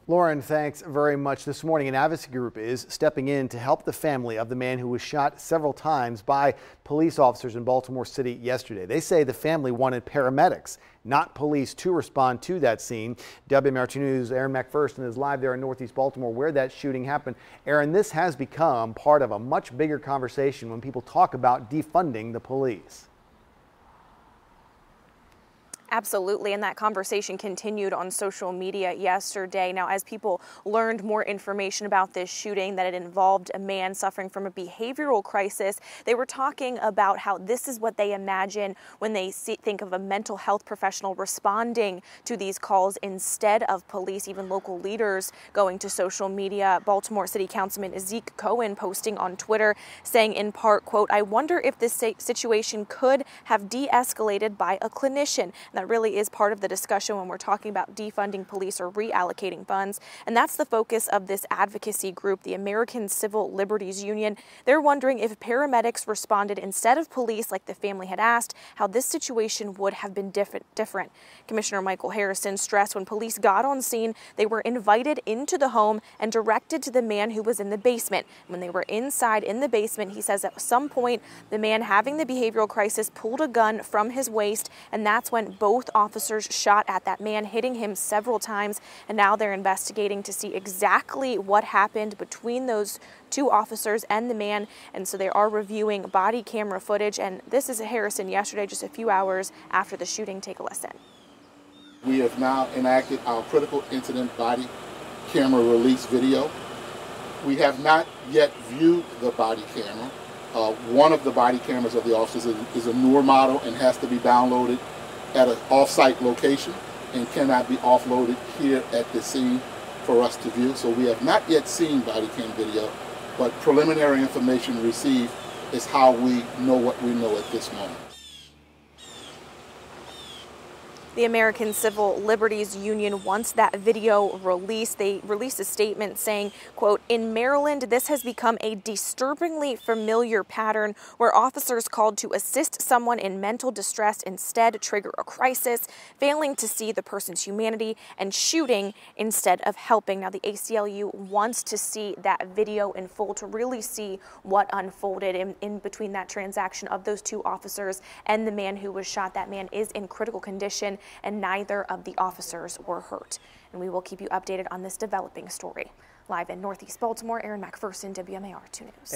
Lauren, thanks very much. This morning, an advocacy group is stepping in to help the family of the man who was shot several times by police officers in Baltimore City yesterday. They say the family wanted paramedics, not police, to respond to that scene. WMRT News' Aaron McPherson is live there in Northeast Baltimore where that shooting happened. Aaron, this has become part of a much bigger conversation when people talk about defunding the police. Absolutely, and that conversation continued on social media yesterday. Now, as people learned more information about this shooting, that it involved a man suffering from a behavioral crisis, they were talking about how this is what they imagine when they think of a mental health professional responding to these calls instead of police. Even local leaders going to social media. Baltimore City Councilman Zeke Cohen posting on Twitter saying in part, quote, "I wonder if this situation could have de-escalated by a clinician." That really is part of the discussion when we're talking about defunding police or reallocating funds. And that's the focus of this advocacy group, the American Civil Liberties Union. They're wondering if paramedics responded instead of police like the family had asked, how this situation would have been different. Commissioner Michael Harrison stressed when police got on scene, they were invited into the home and directed to the man who was in the basement. When they were inside in the basement, he says at some point, the man having the behavioral crisis pulled a gun from his waist, and that's when both officers shot at that man, hitting him several times. And now they're investigating to see exactly what happened between those two officers and the man. And so they are reviewing body camera footage. And this is Harrison yesterday, just a few hours after the shooting. Take a listen. We have now enacted our critical incident body camera release video. We have not yet viewed the body camera. One of the body cameras of the officers is a newer model and has to be downloaded at an off-site location and cannot be offloaded here at the scene for us to view. So we have not yet seen body cam video, but preliminary information received is how we know what we know at this moment. The American Civil Liberties Union wants that video released. They released a statement saying, quote, "In Maryland, this has become a disturbingly familiar pattern where officers called to assist someone in mental distress instead trigger a crisis, failing to see the person's humanity and shooting instead of helping." Now, the ACLU wants to see that video in full to really see what unfolded in between that transaction of those two officers and the man who was shot. That man is in critical condition, and neither of the officers were hurt. And we will keep you updated on this developing story. Live in Northeast Baltimore, Aaron McPherson, WMAR 2 News.